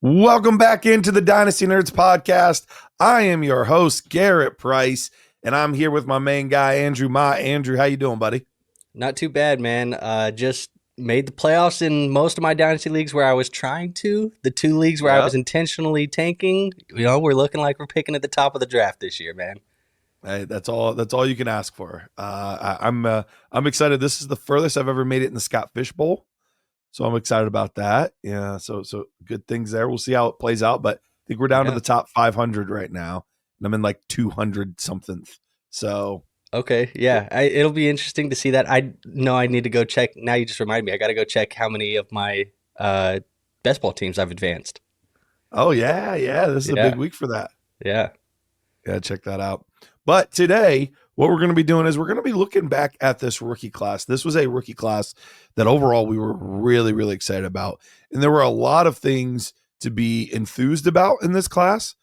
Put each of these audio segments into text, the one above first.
Welcome back into the Dynasty Nerds podcast. I am your host, Garret Price, and I'm here with my main guy, Andrew Mott. Andrew, how you doing, buddy? Not too bad, man. Just made the playoffs in most of my dynasty leagues where I was trying to. The two leagues where I was intentionally tanking, we're looking like we're picking at the top of the draft this year, man. Hey, that's all you can ask for. I'm excited. This is the furthest I've ever made it in the Scott Fish Bowl, so I'm excited about that. Yeah, so good things there. We'll see how it plays out, but I think we're down to the top 500 right now, and I'm in like 200 something. So Okay, yeah, it'll be interesting to see that. I know I need to go check. Now you just remind me. I got to go check how many of my best ball teams I've advanced. oh yeah, this is a Yeah, big week for that. yeah. Yeah, check that out. But today, what we're going to be doing is we're going to be looking back at this rookie class. This was a rookie class that overall we were really, really excited about. And there were a lot of things to be enthused about in this class.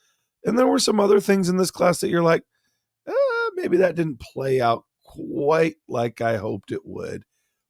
And there were some other things in this class that you're like, maybe that didn't play out quite like I hoped it would.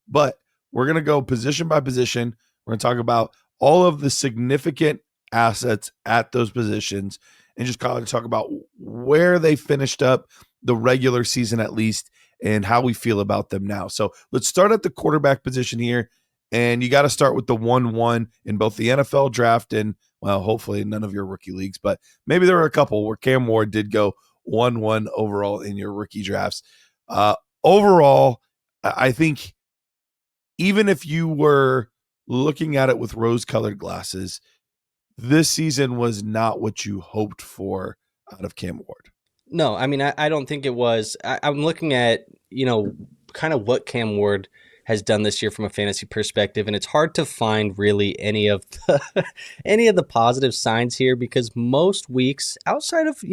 But we're going to go position by position. We're going to talk about all of the significant assets at those positions and just kind of talk about where they finished up the regular season at least and how we feel about them now. So let's start at the quarterback position here. And you got to start with the 1-1 in both the NFL draft and, well, hopefully none of your rookie leagues, but maybe there were a couple where Cam Ward did go 1-1 overall in your rookie drafts. Overall, I think even if you were looking at it with rose-colored glasses, this season was not what you hoped for out of Cam Ward. No, I mean, I don't think it was. I'm looking at, kind of what Cam Ward has done this year from a fantasy perspective, and it's hard to find really any of the positive signs here because most weeks, outside of,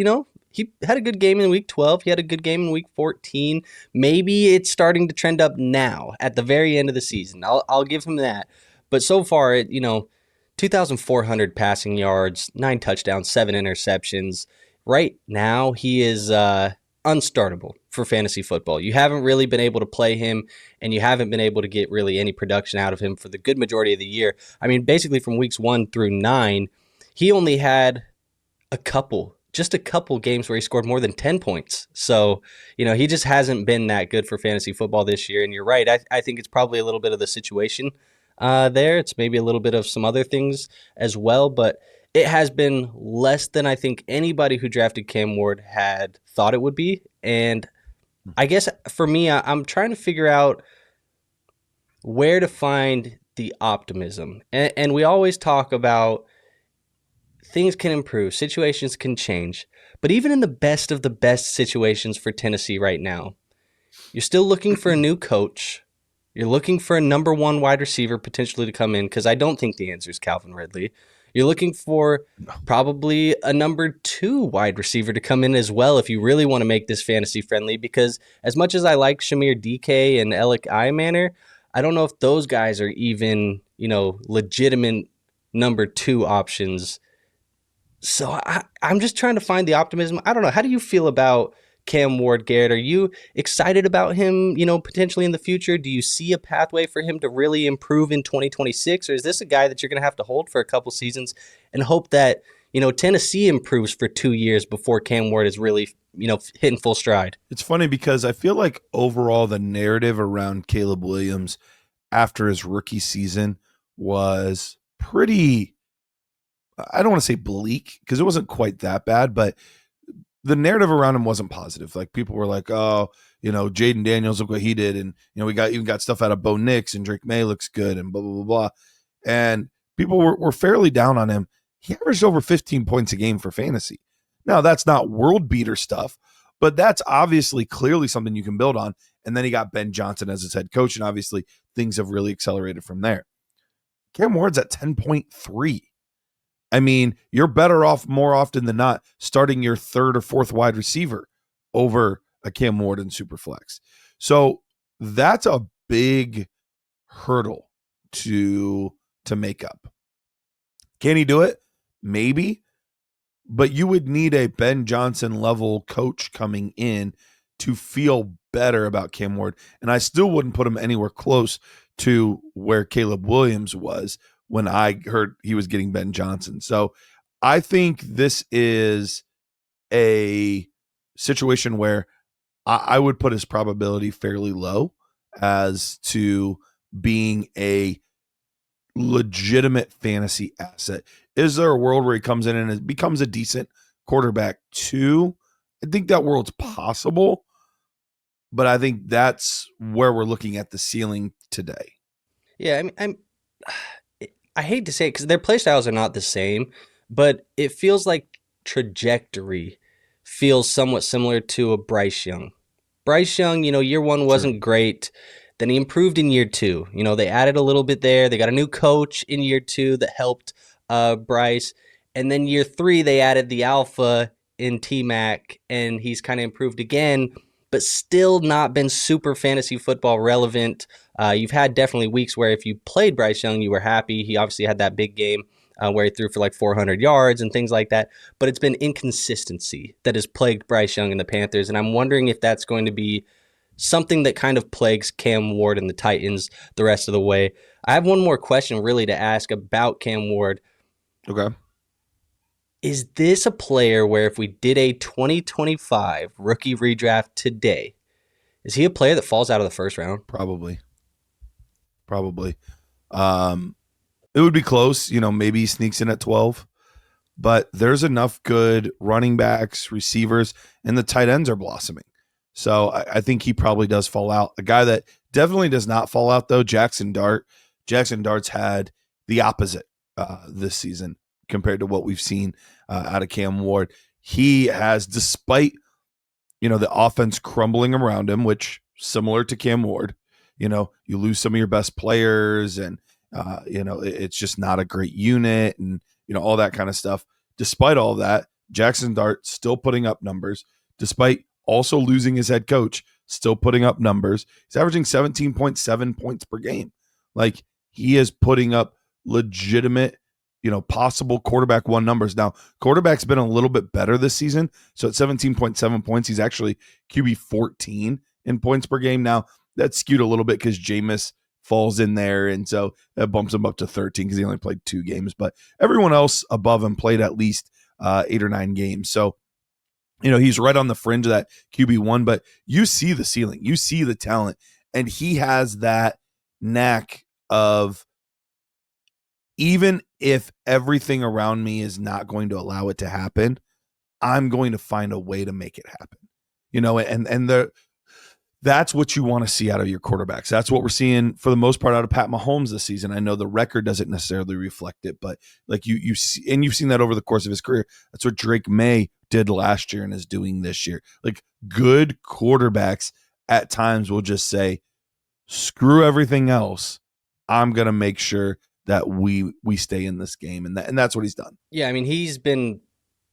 he had a good game in week 12, he had a good game in week 14. Maybe it's starting to trend up now at the very end of the season. I'll give him that. But so far, 2,400 passing yards, 9 touchdowns, 7 interceptions. Right now, he is unstartable for fantasy football. You haven't really been able to play him, and you haven't been able to get really any production out of him for the good majority of the year. I mean, basically from weeks 1 through 9, he only had just a couple games where he scored more than 10 points. So, he just hasn't been that good for fantasy football this year. And you're right. I think it's probably a little bit of the situation there. It's maybe a little bit of some other things as well, but it has been less than I think anybody who drafted Cam Ward had thought it would be. And I guess for me, I'm trying to figure out where to find the optimism. And we always talk about things can improve, situations can change. But even in the best of the best situations for Tennessee right now, you're still looking for a new coach. You're looking for a number 1 wide receiver potentially to come in because I don't think the answer is Calvin Ridley. You're looking for probably a number 2 wide receiver to come in as well if you really want to make this fantasy friendly because as much as I like Shamir DK and Alec Imanner, I don't know if those guys are even, legitimate number 2 options. So I'm just trying to find the optimism. I don't know. How do you feel about Cam Ward, Garrett? Are you excited about him, potentially in the future? Do you see a pathway for him to really improve in 2026? Or is this a guy that you're going to have to hold for a couple seasons and hope that, Tennessee improves for 2 years before Cam Ward is really, hitting full stride? It's funny because I feel like overall the narrative around Kaleb Williams after his rookie season was pretty, I don't want to say bleak because it wasn't quite that bad, but the narrative around him wasn't positive. Like people were like, oh, Jaden Daniels, look what he did. And, we even got stuff out of Bo Nix and Drake May looks good and blah, blah, blah, blah. And people were fairly down on him. He averaged over 15 points a game for fantasy. Now that's not world beater stuff, but that's obviously clearly something you can build on. And then he got Ben Johnson as his head coach. And obviously things have really accelerated from there. Cam Ward's at 10.3. I mean, you're better off more often than not starting your 3rd or 4th wide receiver over a Cam Ward in Superflex. So that's a big hurdle to make up. Can he do it? Maybe. But you would need a Ben Johnson level coach coming in to feel better about Cam Ward. And I still wouldn't put him anywhere close to where Kaleb Williams was when I heard he was getting Ben Johnson. So I think this is a situation where I would put his probability fairly low as to being a legitimate fantasy asset. Is there a world where he comes in and it becomes a decent quarterback too? I think that world's possible, but I think that's where we're looking at the ceiling today. Yeah, I mean, I hate to say it because their play styles are not the same, but it feels like trajectory feels somewhat similar to a Bryce Young. Bryce Young, year one wasn't great. Then he improved in year two. They added a little bit there. They got a new coach in year two that helped Bryce. And then year three, they added the alpha in T-Mac, and he's kind of improved again, but still not been super fantasy football relevant. You've had definitely weeks where if you played Bryce Young, you were happy. He obviously had that big game where he threw for like 400 yards and things like that. But it's been inconsistency that has plagued Bryce Young and the Panthers. And I'm wondering if that's going to be something that kind of plagues Cam Ward and the Titans the rest of the way. I have one more question really to ask about Cam Ward. Okay. Is this a player where if we did a 2025 rookie redraft today, is he a player that falls out of the first round? Probably. It would be close. Maybe he sneaks in at 12. But there's enough good running backs, receivers, and the tight ends are blossoming. So I think he probably does fall out. A guy that definitely does not fall out, though, Jaxson Dart. Jaxson Dart's had the opposite this season compared to what we've seen out of Cam Ward. He has, despite the offense crumbling around him, which similar to Cam Ward, you lose some of your best players, and it's just not a great unit, and all that kind of stuff. Despite all that, Jaxson Dart still putting up numbers, despite also losing his head coach, still putting up numbers. He's averaging 17.7 points per game. Like, he is putting up legitimate, possible quarterback one numbers. Now, quarterback's been a little bit better this season. So at 17.7 points, he's actually QB 14 in points per game. Now, that's skewed a little bit because Jameis falls in there, and so that bumps him up to 13 because he only played 2 games. But everyone else above him played at least 8 or 9 games. So, he's right on the fringe of that QB1, but you see the ceiling, you see the talent, and he has that knack of, even if everything around me is not going to allow it to happen, I'm going to find a way to make it happen. That's what you want to see out of your quarterbacks. That's what we're seeing for the most part out of Pat Mahomes this season. I know the record doesn't necessarily reflect it, but like you see, and you've seen that over the course of his career. That's what Drake May did last year and is doing this year. Like, good quarterbacks at times will just say, screw everything else. I'm going to make sure that we stay in this game. And that's what he's done. Yeah, I mean, he's been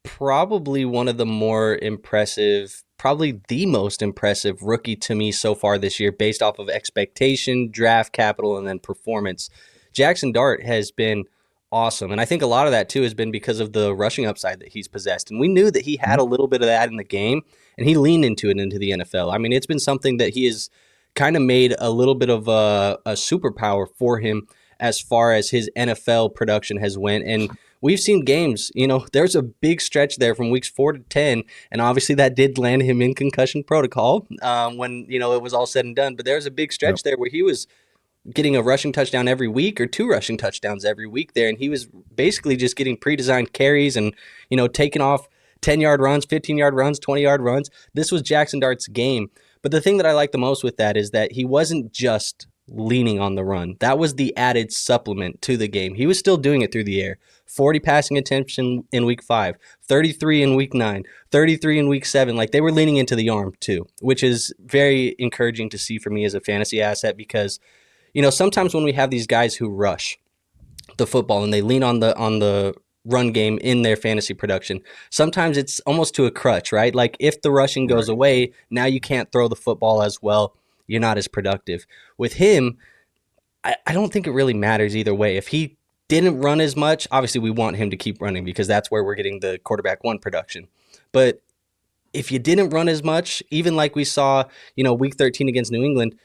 probably one of the more impressive, probably the most impressive rookie to me so far this year, based off of expectation, draft capital, and then performance. Jaxson Dart has been awesome. And I think a lot of that too has been because of the rushing upside that he's possessed. And we knew that he had a little bit of that in the game, and he leaned into it into the NFL. I mean, it's been something that he has kind of made a little bit of a superpower for him as far as his NFL production has went. And we've seen games, there's a big stretch there from weeks 4 to 10. And obviously that did land him in concussion protocol when, it was all said and done. But there's a big stretch there where he was getting a rushing touchdown every week or 2 rushing touchdowns every week there. And he was basically just getting pre-designed carries and, taking off 10-yard runs, 15-yard runs, 20-yard runs. This was Jaxson Dart's game. But the thing that I like the most with that is that he wasn't just leaning on the run. That was the added supplement to the game. He was still doing it through the air. 40 passing attempts in week 5, 33 in week 9, 33 in week 7. Like, they were leaning into the arm too, which is very encouraging to see for me as a fantasy asset because, sometimes when we have these guys who rush the football and they lean on the run game in their fantasy production, sometimes it's almost to a crutch, right? Like, if the rushing goes away, now you can't throw the football as well. You're not as productive. With him, I don't think it really matters either way. If he didn't run as much, obviously we want him to keep running because that's where we're getting the quarterback one production. But if you didn't run as much, even like we saw, week 13 against New England,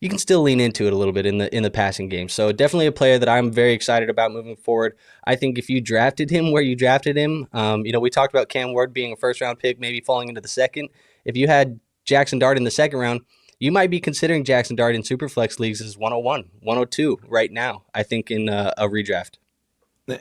you can still lean into it a little bit in the passing game. So definitely a player that I'm very excited about moving forward. I think if you drafted him where you drafted him, we talked about Cam Ward being a first round pick, maybe falling into the second. If you had Jaxson Dart in the second round, you might be considering Jaxson Dart in Superflex leagues as 101, 102 right now, I think, in a redraft.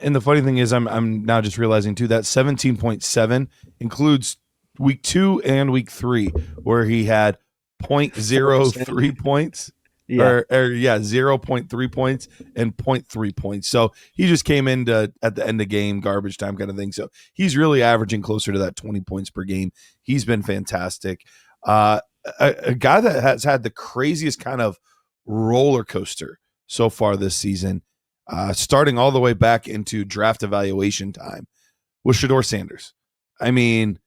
And the funny thing is, I'm now just realizing too that 17.7 includes week 2 and week 3, where he had 0.03 points, Yeah. or 0.3 points and 0.3 points. So he just came into at the end of game, garbage time kind of thing. So he's really averaging closer to that 20 points per game. He's been fantastic. A guy that has had the craziest kind of roller coaster so far this season, starting all the way back into draft evaluation time, was Shedeur Sanders. I mean,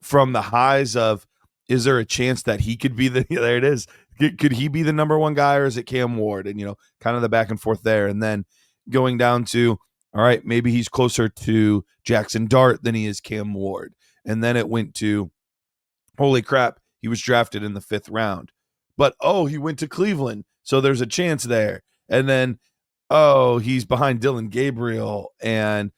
from the highs of, is there a chance that he could be there it is. Could he be the number one guy, or is it Cam Ward? And, kind of the back and forth there. And then going down to, all right, maybe he's closer to Jaxson Dart than he is Cam Ward. And then it went to, holy crap, he was drafted in the 5th round. But, he went to Cleveland, so there's a chance there. And then, he's behind Dillon Gabriel, and,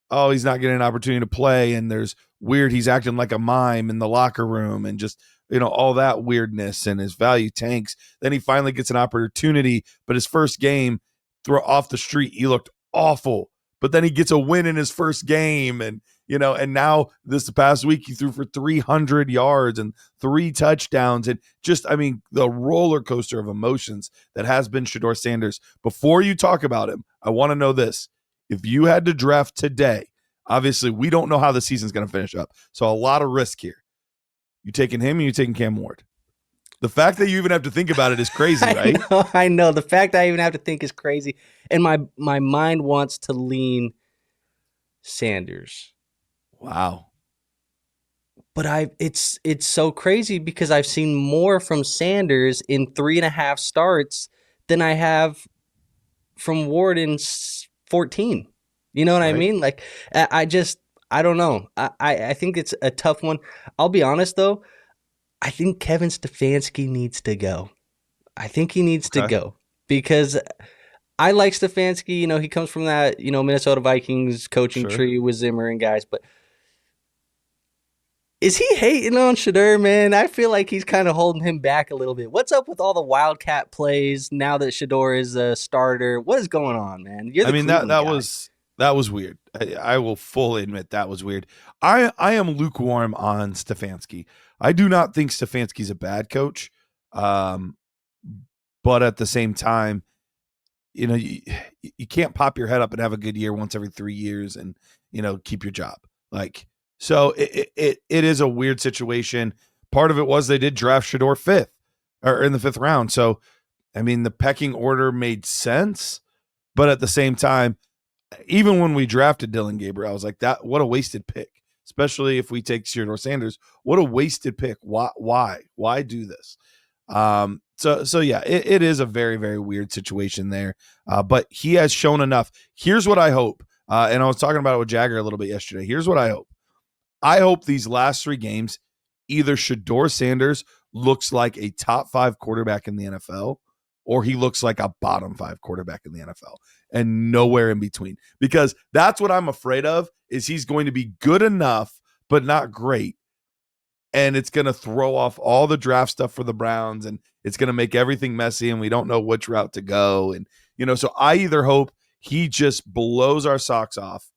he's not getting an opportunity to play, and there's weird, he's acting like a mime in the locker room, and just, all that weirdness, and his value tanks. Then he finally gets an opportunity, but his first game, throw off the street, he looked awful. But then he gets a win in his first game, and and now this past week he threw for 300 yards and 3 touchdowns, and just, the roller coaster of emotions that has been Shedeur Sanders. Before you talk about him, I want to know this. If you had to draft today, obviously we don't know how the season's going to finish up, so a lot of risk here. You taking him, or you taking Cam Ward? The fact that you even have to think about it is crazy, right? I know. The fact that I even have to think is crazy. And my mind wants to lean Sanders. Wow. But it's so crazy because I've seen more from Sanders in 3.5 starts than I have from Ward in 14. You know what I mean? Like, I don't know. I think it's a tough one. I'll be honest, though. I think Kevin Stefanski needs to go. I think he needs to go because I like Stefanski. He comes from that, Minnesota Vikings coaching tree with Zimmer and guys. But is he hating on Shedeur, man? I feel like he's kind of holding him back a little bit. What's up with all the Wildcat plays now that Shedeur is a starter? What is going on, man? That was weird. I will fully admit that was weird. I am lukewarm on Stefanski. I do not think Stefanski's a bad coach, but at the same time, you can't pop your head up and have a good year once every 3 years and keep your job. So it is a weird situation. Part of it was they did draft Shedeur 5th or in the 5th round. So the pecking order made sense, but at the same time, even when we drafted Dillon Gabriel, I was like, what a wasted pick. Especially if we take Shedeur Sanders, what a wasted pick. Why do this? So yeah, it is a very, very weird situation there. But he has shown enough. Here's what I hope. And I was talking about it with Jagger a little bit yesterday. Here's what I hope. I hope these last 3 games, either Shedeur Sanders looks like a top 5 quarterback in the NFL, or he looks like a bottom 5 quarterback in the NFL, and nowhere in between. Because that's what I'm afraid of, is he's going to be good enough, but not great. And it's going to throw off all the draft stuff for the Browns, and it's going to make everything messy, and we don't know which route to go. And, so I either hope he just blows our socks off,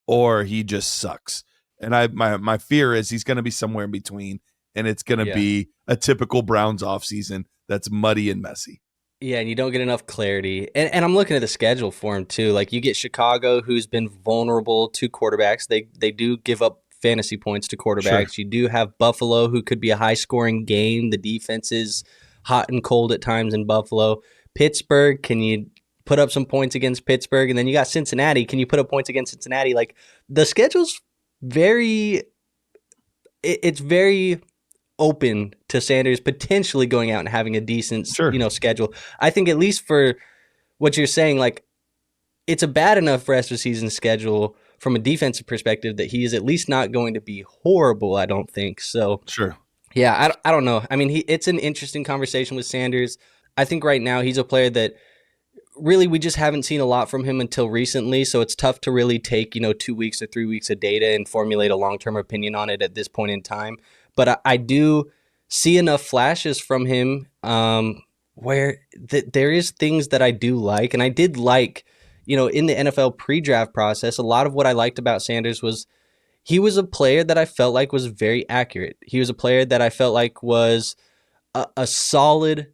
or he just sucks. And my fear is he's going to be somewhere in between, and it's going to be a typical Browns offseason that's muddy and messy. Yeah, and you don't get enough clarity. And I'm looking at the schedule for him, too. Like, you get Chicago, who's been vulnerable to quarterbacks. They do give up fantasy points to quarterbacks. Sure. You do have Buffalo, who could be a high-scoring game. The defense is hot and cold at times in Buffalo. Pittsburgh, can you put up some points against Pittsburgh? And then you got Cincinnati. Can you put up points against Cincinnati? Like, the schedule's very open to Sanders potentially going out and having a decent, schedule. I think at least for what you're saying, like, it's a bad enough rest of season schedule from a defensive perspective that he is at least not going to be horrible, I don't think. So, sure. Yeah, I don't know. It's an interesting conversation with Sanders. I think right now he's a player that really we just haven't seen a lot from him until recently. So it's tough to really take, 2 weeks or 3 weeks of data and formulate a long-term opinion on it at this point in time. But I do see enough flashes from him where there is things that I do like. And I did like, in the NFL pre-draft process, a lot of what I liked about Sanders was he was a player that I felt like was very accurate. He was a player that I felt like was a solid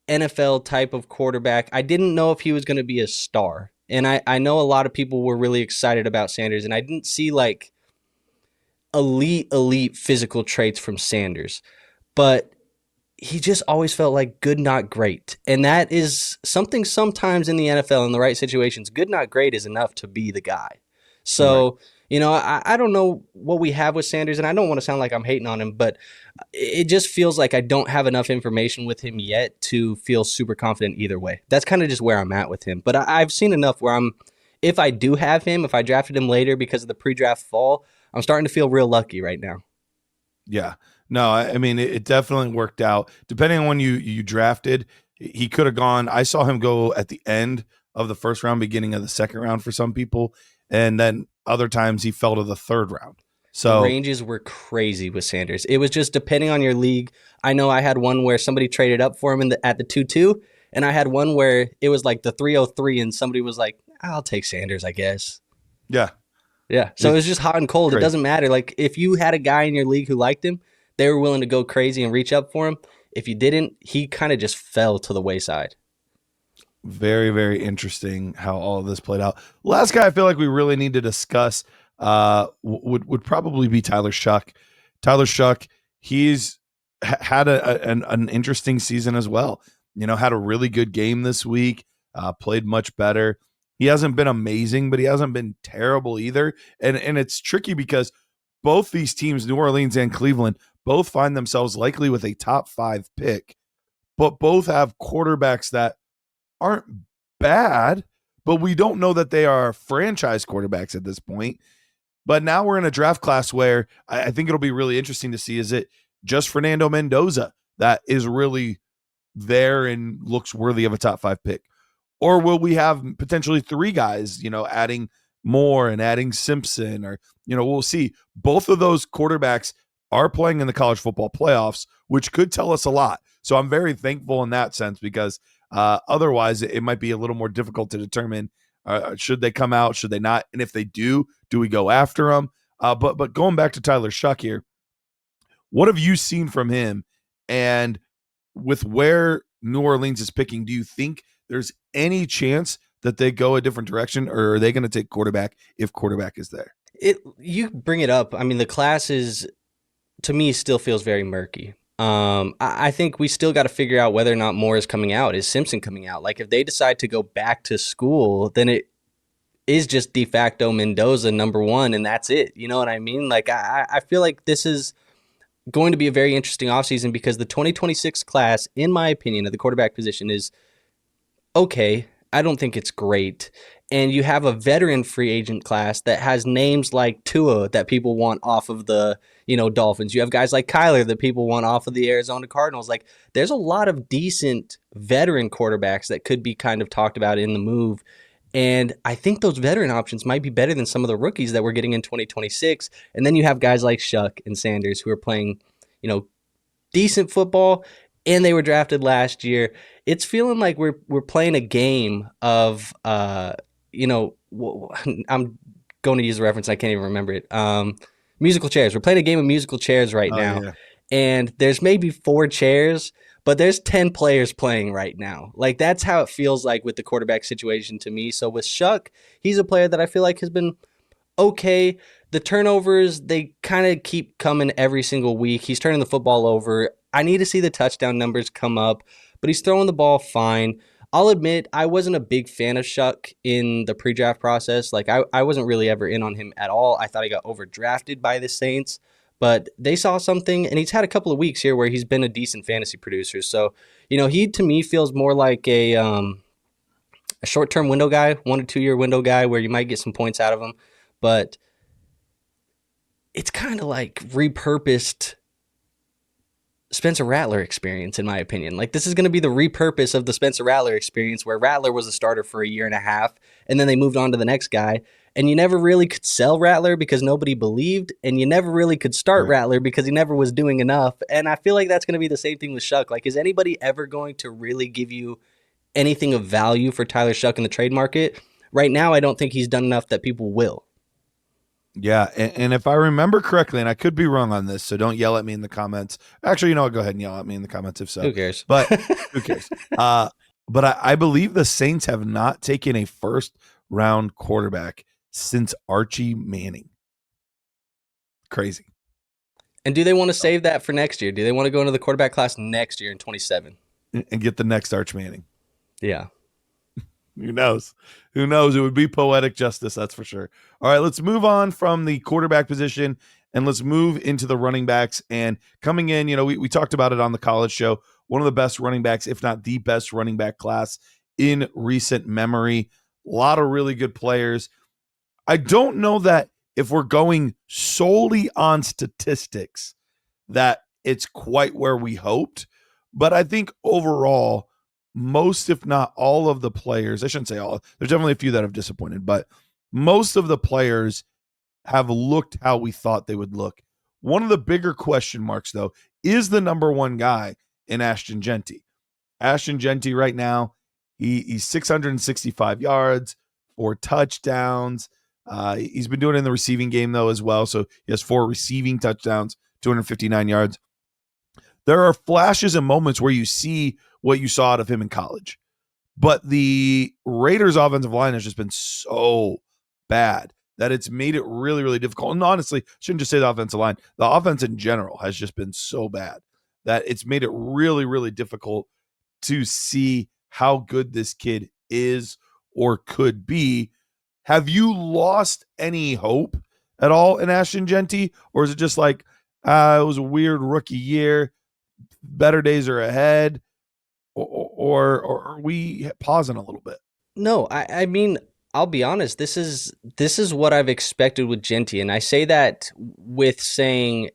NFL type of quarterback. I didn't know if he was going to be a star. And I know a lot of people were really excited about Sanders, and I didn't see like elite physical traits from Sanders. But he just always felt like good, not great. And that is something sometimes in the NFL in the right situations. Good, not great is enough to be the guy. So, Right. I don't know what we have with Sanders, and I don't want to sound like I'm hating on him, but it just feels like I don't have enough information with him yet to feel super confident either way. That's kind of just where I'm at with him. But I've seen enough where if I do have him, if I drafted him later because of the pre-draft fall, I'm starting to feel real lucky right now. Yeah. No, I mean, it definitely worked out. Depending on when you drafted, he could have gone. I saw him go at the end of the first round, beginning of the second round for some people. And then other times he fell to the third round. The So, ranges were crazy with Sanders. It was just depending on your league. I know I had one where somebody traded up for him at the 2-2, and I had one where it was like the 303, and somebody was like, I'll take Sanders, I guess. yeah, Yeah. So it was just hot and cold. It crazy. doesn't matter. Like if you had a guy in your league who liked him, they were willing to go crazy and reach up for him. If you didn't, he kind of just fell to the wayside. Very, very interesting how all of this played out. Last guy I feel like we really need to discuss would probably be Tyler Shough. Tyler Shough, he's had an interesting season as well. Had a really good game this week, played much better. He hasn't been amazing, but he hasn't been terrible either. And it's tricky because both these teams, New Orleans and Cleveland, both find themselves likely with a top 5 pick, but both have quarterbacks that aren't bad, but we don't know that they are franchise quarterbacks at this point. But now we're in a draft class where I think it'll be really interesting to see, is it just Fernando Mendoza that is really there and looks worthy of a top 5 pick? Or will we have potentially 3 guys, adding Moore and adding Simpson, or, we'll see. Both of those quarterbacks are playing in the college football playoffs, which could tell us a lot. So I'm very thankful in that sense, because otherwise it might be a little more difficult to determine, should they come out, should they not? And if they do we go after them? But going back to Tyler Shough here, what have you seen from him? And with where New Orleans is picking, do you think there's any chance that they go a different direction, or are they going to take quarterback if quarterback is there? You bring it up. I mean, the class is, to me, still feels very murky. I think we still got to figure out whether or not Moore is coming out. Is Simpson coming out? Like, if they decide to go back to school, then it is just de facto Mendoza number 1, and that's it. You know what I mean? Like, I feel like this is going to be a very interesting offseason, because the 2026 class, in my opinion, at the quarterback position is okay. I don't think it's great. And you have a veteran free agent class that has names like Tua that people want off of the, Dolphins. You have guys like Kyler that people want off of the Arizona Cardinals. Like, there's a lot of decent veteran quarterbacks that could be kind of talked about in the move. And I think those veteran options might be better than some of the rookies that we're getting in 2026. And then you have guys like Shough and Sanders who are playing, decent football, and they were drafted last year. It's feeling like we're playing a game of, I'm going to use a reference, I can't even remember it. Musical chairs. We're playing a game of musical chairs right Oh, now, yeah. and there's maybe 4 chairs, but there's 10 players playing right now. Like, that's how it feels like with the quarterback situation to me. So with Shough, he's a player that I feel like has been okay. The turnovers, they kind of keep coming every single week. He's turning the football over. I need to see the touchdown numbers come up, but he's throwing the ball fine. I'll admit, I wasn't a big fan of Shough in the pre-draft process. Like, I wasn't really ever in on him at all. I thought he got overdrafted by the Saints, but they saw something, and he's had a couple of weeks here where he's been a decent fantasy producer. So, he to me feels more like a short-term window guy, 1 to 2 year window guy where you might get some points out of him, but it's kind of like repurposed Spencer Rattler experience, in my opinion. Like, this is going to be the repurpose of the Spencer Rattler experience, where Rattler was a starter for a year and a half, and then they moved on to the next guy. And you never really could sell Rattler because nobody believed, and you never really could start Rattler because he never was doing enough. And I feel like that's going to be the same thing with Shough. Like, is anybody ever going to really give you anything of value for Tyler Shough in the trade market? Right now, I don't think he's done enough that people will. Yeah, and if I remember correctly, and I could be wrong on this, so don't yell at me in the comments. Actually, you know what? Go ahead and yell at me in the comments if so. Who cares? But who cares? But I believe the Saints have not taken a first-round quarterback since Archie Manning. Crazy. And do they want to save that for next year? Do they want to go into the quarterback class next year in 27? And get the next Arch Manning. Yeah. Who knows? Who knows? It would be poetic justice, that's for sure. All right, let's move on from the quarterback position and let's move into the running backs. And coming in, you know, we talked about it on the college show, one of the best running backs, if not the best running back class in recent memory. A lot of really good players. I don't know that if we're going solely on statistics that it's quite where we hoped, but I think overall, most, if not all of the players, I shouldn't say all, there's definitely a few that have disappointed, but most of the players have looked how we thought they would look. One of the bigger question marks, though, is the number one guy in Ashton Jeanty. Ashton Jeanty right now, he's 665 yards, 4 touchdowns. He's been doing it in the receiving game, though, as well. So he has 4 receiving touchdowns, 259 yards. There are flashes and moments where you see what you saw out of him in college. But the Raiders' offensive line has just been so bad that it's made it really, really difficult. And honestly, I shouldn't just say the offensive line. The offense in general has just been so bad that it's made it really, really difficult to see how good this kid is or could be. Have you lost any hope at all in Ashton Jeanty? Or is it just like, it was a weird rookie year, better days are ahead? Or are we pausing a little bit? No, I mean, I'll be honest. This is what I've expected with Jeanty, and I say that with saying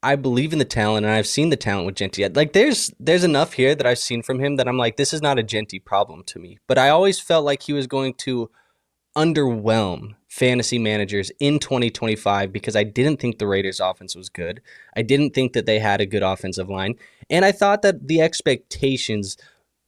I believe in the talent, and I've seen the talent with Jeanty. Like, there's enough here that I've seen from him that I'm like, this is not a Jeanty problem to me. But I always felt like he was going to underwhelm fantasy managers in 2025 because I didn't think the Raiders' offense was good. I didn't think that they had a good offensive line. And I thought that the expectations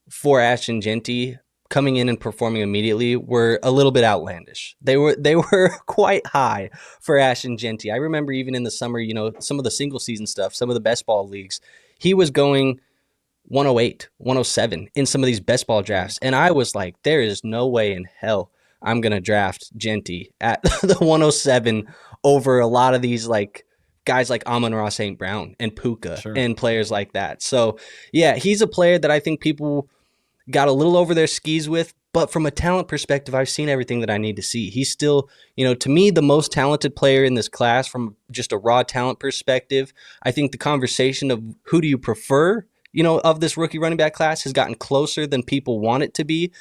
for Ashton Jeanty coming in and performing immediately were a little bit outlandish. They were quite high for Ashton Jeanty. I remember even in the summer, you know, some of the single season stuff, some of the best ball leagues, he was going 108, 107 in some of these best ball drafts. And I was like, there is no way in hell I'm going to draft Jeanty at the 107 over a lot of these like guys like Amon-Ra St. Brown and Puka and players like that. So, yeah, he's a player that I think people got a little over their skis with. But from a talent perspective, I've seen everything that I need to see. He's still, you know, to me, the most talented player in this class from just a raw talent perspective. I think the conversation of who do you prefer, you know, of this rookie running back class has gotten closer than people want it to be.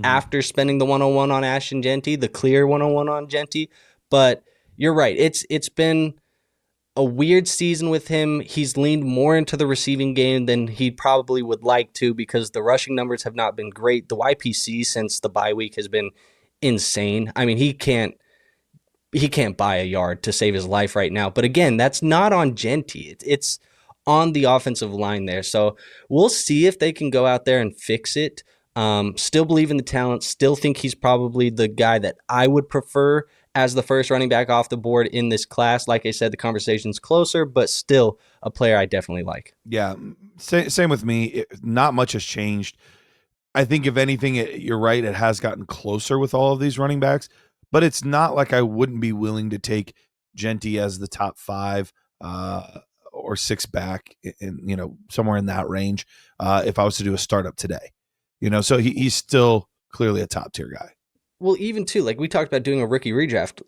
After spending the 101 on Ashton Jeanty, the clear 101 on Jeanty. But you're right. It's been a weird season with him. He's leaned more into the receiving game than he probably would like to because the rushing numbers have not been great. The YPC since the bye week has been insane. I mean, he can't buy a yard to save his life right now. But again, that's not on Jeanty. It's on the offensive line there. So we'll see if they can go out there and fix it. Still believe in the talent, still think he's probably the guy that I would prefer as the first running back off the board in this class. Like I said, the conversation's closer, but still a player I definitely like. Yeah, same with me. Not much has changed. I think if anything, you're right, it has gotten closer with all of these running backs, but it's not like I wouldn't be willing to take Jeanty as the top 5 or 6 back in, you know, somewhere in that range if I was to do a startup today. You know, so he's still clearly a top tier guy. Well, even too, like we talked about doing a rookie redraft.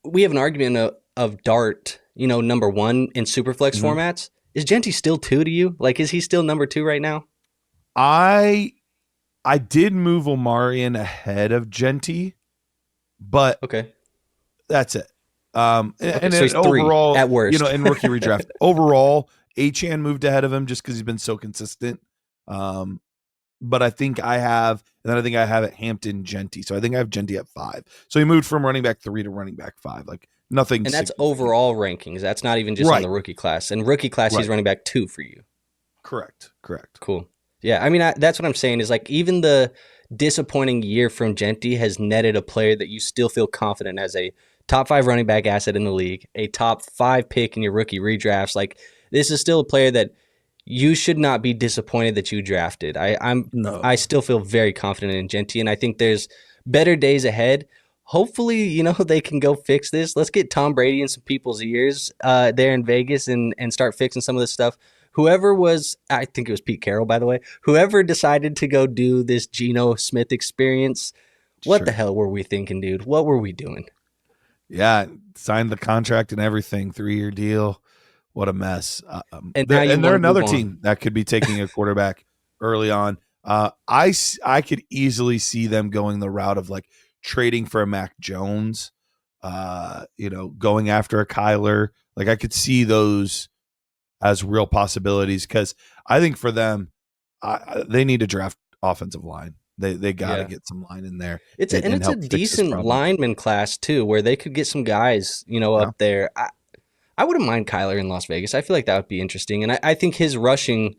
We have an argument of Dart, you know, number 1 in superflex formats. Is Jeanty still 2 to you? Like, is he still number 2 right now? I did move Omarion ahead of Jeanty, but okay, that's it. And so he's 3 overall, at worst. You know, in rookie redraft, overall, Achan moved ahead of him just because he's been so consistent. But I think I have at Hampton Jeanty. So I think I have Jeanty at 5. So he moved from running back 3 to running back 5. Like nothing. And that's overall rankings. That's not even just on the rookie class. And rookie class, he's running back 2 for you. Correct. Cool. Yeah, I mean, that's what I'm saying is like even the disappointing year from Jeanty has netted a player that you still feel confident as a top 5 running back asset in the league, a top 5 pick in your rookie redrafts. Like this is still a player that you should not be disappointed that you drafted. I still feel very confident in Jeanty, and I think there's better days ahead. Hopefully, they can go fix this. Let's get Tom Brady in some people's ears there in Vegas and start fixing some of this stuff. Whoever was, I think it was Pete Carroll, by the way, whoever decided to go do this Geno Smith experience, what the hell were we thinking, dude? What were we doing? Yeah, signed the contract and everything, 3-year deal. What a mess. And they're another team that could be taking a quarterback early on. I could easily see them going the route of like trading for a Mac Jones, going after a Kyler. Like I could see those as real possibilities because I think for them, they need to draft offensive line. They got to get some line in there. It's a decent lineman class too, where they could get some guys, up there. I wouldn't mind Kyler in Las Vegas. I feel like that would be interesting. And I think his rushing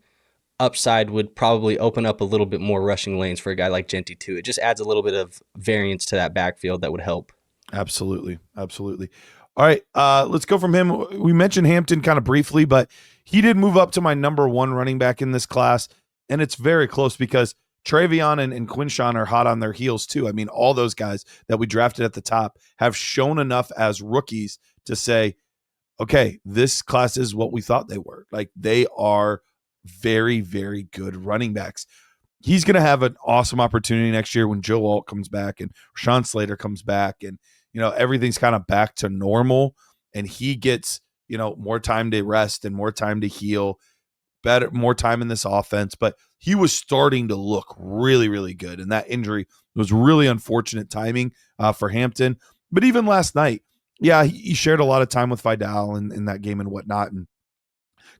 upside would probably open up a little bit more rushing lanes for a guy like Jeanty too. It just adds a little bit of variance to that backfield that would help. Absolutely. All right, let's go from him. We mentioned Hampton kind of briefly, but he did move up to my number 1 running back in this class, and it's very close because TreVeyon and Quinshon are hot on their heels too. I mean, all those guys that we drafted at the top have shown enough as rookies to say, okay, this class is what we thought they were. Like they are very, very good running backs. He's going to have an awesome opportunity next year when Joe Alt comes back and Rashawn Slater comes back and, everything's kind of back to normal and he gets, more time to rest and more time to heal, more time in this offense. But he was starting to look really, really good. And that injury was really unfortunate timing for Hampton. But even last night, yeah, he shared a lot of time with Vidal in that game and whatnot and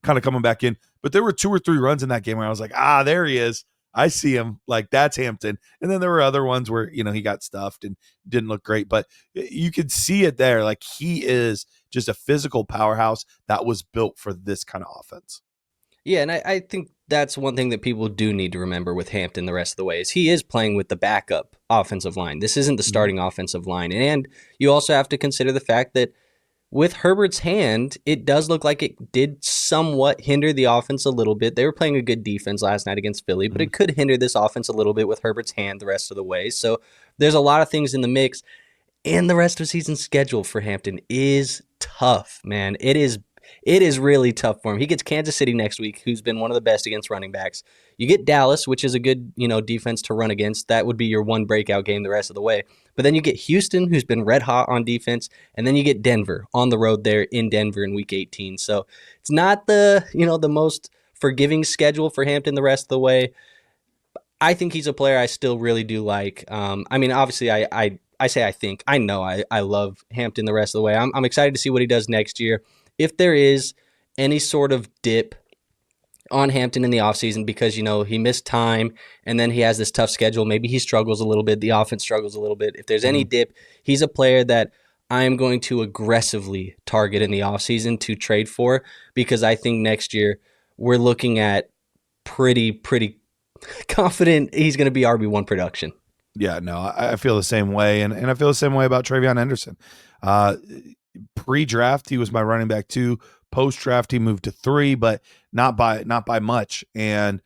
kind of coming back in. But there were 2 or 3 runs in that game where I was like, there he is. I see him. Like, that's Hampton. And then there were other ones where, he got stuffed and didn't look great. But you could see it there. Like, he is just a physical powerhouse that was built for this kind of offense. Yeah, and I think that's one thing that people do need to remember with Hampton the rest of the way is he is playing with the backup offensive line. This isn't the starting offensive line. And you also have to consider the fact that with Herbert's hand, it does look like it did somewhat hinder the offense a little bit. They were playing a good defense last night against Philly, but it could hinder this offense a little bit with Herbert's hand the rest of the way. So there's a lot of things in the mix. And the rest of the season schedule for Hampton is tough, man. It is really tough for him. He gets Kansas City next week, who's been one of the best against running backs. You get Dallas, which is a good, defense to run against. That would be your one breakout game the rest of the way. But then you get Houston, who's been red hot on defense, and then you get Denver on the road there in Denver in week 18. So it's not the, the most forgiving schedule for Hampton the rest of the way. I think he's a player I still really do like. Obviously I know I love Hampton the rest of the way. I'm excited to see what he does next year. If there is any sort of dip on Hampton in the offseason because, he missed time and then he has this tough schedule, maybe he struggles a little bit, the offense struggles a little bit. If there's any dip, he's a player that I am going to aggressively target in the offseason to trade for because I think next year we're looking at pretty confident he's going to be RB1 production. Yeah, no, I feel the same way. And I feel the same way about TreVeyon Henderson. Pre-draft, he was my running back 2. Post-draft, he moved to 3, but not by much. And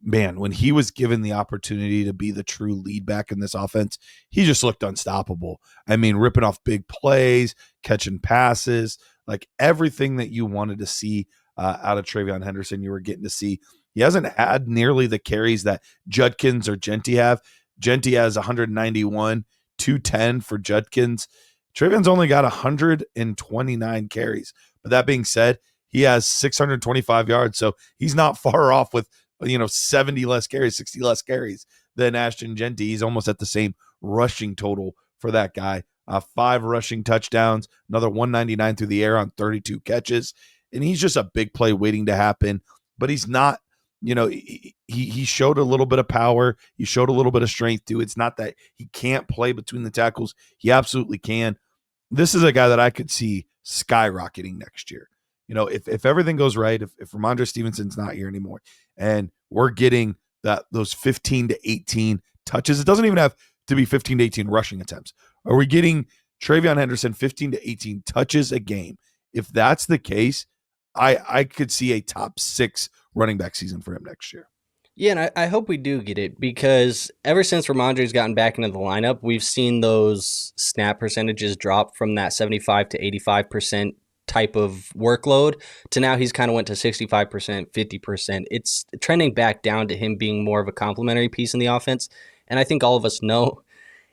man, when he was given the opportunity to be the true lead back in this offense, he just looked unstoppable. I mean, ripping off big plays, catching passes, like everything that you wanted to see out of TreVeyon Henderson, you were getting to see. He hasn't had nearly the carries that Judkins or Jeanty have. Jeanty has 191, 210 for Judkins. TreVeyon's only got 129 carries. But that being said, he has 625 yards. So he's not far off with, 70 less carries, 60 less carries than Ashton Jeanty. He's almost at the same rushing total for that guy. 5 rushing touchdowns, another 199 through the air on 32 catches. and he's just a big play waiting to happen. But he's not, he showed a little bit of power. He showed a little bit of strength too. It's not that he can't play between the tackles. He absolutely can. This is a guy that I could see skyrocketing next year. If everything goes right, if Ramondre Stevenson's not here anymore, and we're getting those 15 to 18 touches, it doesn't even have to be 15 to 18 rushing attempts. Are we getting TreVeyon Henderson 15 to 18 touches a game? If that's the case, I could see a top 6 running back season for him next year. Yeah, and I hope we do get it, because ever since Ramondre's gotten back into the lineup, we've seen those snap percentages drop from that 75 to 85% type of workload to now he's kind of went to 65%, 50%. It's trending back down to him being more of a complementary piece in the offense. And I think all of us know